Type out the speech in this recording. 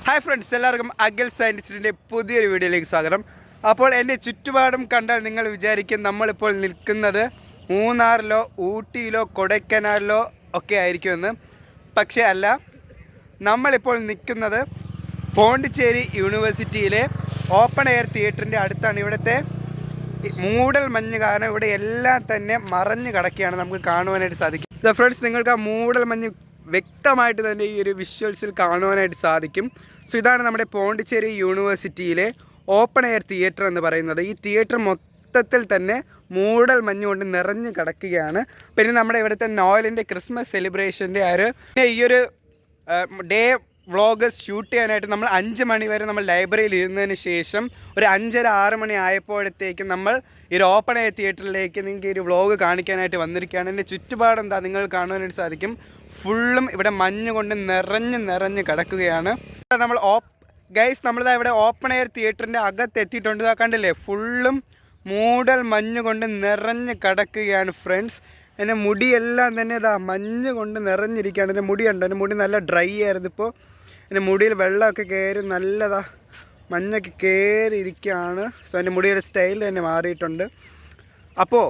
Hi friends, എല്ലാവർക്കും അഖിൽ സയൻറ്റിസ്റ്റിൻ്റെ പുതിയൊരു വീഡിയോയിലേക്ക് സ്വാഗതം. അപ്പോൾ എൻ്റെ ചുറ്റുപാടും കണ്ടാൽ നിങ്ങൾ വിചാരിക്കും നമ്മളിപ്പോൾ നിൽക്കുന്നത് മൂന്നാറിലോ ഊട്ടിയിലോ കൊടൈക്കനാലിലോ ഒക്കെ ആയിരിക്കുമെന്ന്. പക്ഷേ അല്ല, നമ്മളിപ്പോൾ നിൽക്കുന്നത് പോണ്ടിച്ചേരി യൂണിവേഴ്സിറ്റിയിലെ ഓപ്പൺ എയർ തിയേറ്ററിൻ്റെ അടുത്താണ്. ഇവിടുത്തെ മൂടൽ മഞ്ഞ് കാരണം ഇവിടെ എല്ലാം തന്നെ മറഞ്ഞ് കിടക്കുകയാണ്, നമുക്ക് കാണുവാനായിട്ട് സാധിക്കും. ഫ്രണ്ട്സ്, നിങ്ങൾക്ക് ആ മൂടൽ മഞ്ഞ് വ്യക്തമായിട്ട് തന്നെ ഈ ഒരു വിഷ്വൽസിൽ കാണുവാനായിട്ട് സാധിക്കും. സോ ഇതാണ് നമ്മുടെ പോണ്ടിച്ചേരി യൂണിവേഴ്സിറ്റിയിലെ ഓപ്പൺ എയർ തിയേറ്റർ എന്ന് പറയുന്നത്. ഈ തിയേറ്റർ മൊത്തത്തിൽ തന്നെ മൂടൽ മഞ്ഞ് കൊണ്ട് നിറഞ്ഞ് കിടക്കുകയാണ്. പിന്നെ നമ്മുടെ ഇവിടുത്തെ നോയലിൻ്റെ ക്രിസ്മസ് സെലിബ്രേഷൻ്റെ ഈ ഒരു ഡേ വ്ളോഗ് ഷൂട്ട് ചെയ്യാനായിട്ട് നമ്മൾ 5 മണി വരെ നമ്മൾ ലൈബ്രറിയിൽ ഇരുന്നതിന് ശേഷം ഒരു 5:30-6 മണി ആയപ്പോഴത്തേക്കും നമ്മൾ ഈ ഒരു ഓപ്പൺ എയർ തിയേറ്ററിലേക്ക് നിങ്ങൾക്ക് ഈ ഒരു വ്ളോഗ് കാണിക്കാനായിട്ട് വന്നിരിക്കുകയാണ്. എൻ്റെ ചുറ്റുപാടെന്താ നിങ്ങൾ കാണുവാനായിട്ട് സാധിക്കും. ഫുള്ളും ഇവിടെ മഞ്ഞ് കൊണ്ട് നിറഞ്ഞ് കിടക്കുകയാണ്. നമ്മൾ നമ്മളിതാ ഇവിടെ ഓപ്പൺ എയർ തിയേറ്ററിൻ്റെ അകത്ത് എത്തിയിട്ടുണ്ട്. കണ്ടില്ലേ, ഫുള്ളും മൂടൽ മഞ്ഞ് കൊണ്ട് നിറഞ്ഞ് കിടക്കുകയാണ് ഫ്രണ്ട്സ്. എൻ്റെ മുടിയെല്ലാം തന്നെ ഇതാ മഞ്ഞ് കൊണ്ട് നിറഞ്ഞിരിക്കുകയാണ്. എൻ്റെ മുടി ഉണ്ട്, എൻ്റെ മുടി നല്ല ഡ്രൈ ആയിരുന്നു. ഇപ്പോൾ എൻ്റെ മുടിയിൽ വെള്ളമൊക്കെ കയറി നല്ലതാ മഞ്ഞൊക്കെ കയറിയിരിക്കുകയാണ്. സോ എൻ്റെ മുടിയുടെ സ്റ്റൈൽ തന്നെ മാറിയിട്ടുണ്ട്. അപ്പോൾ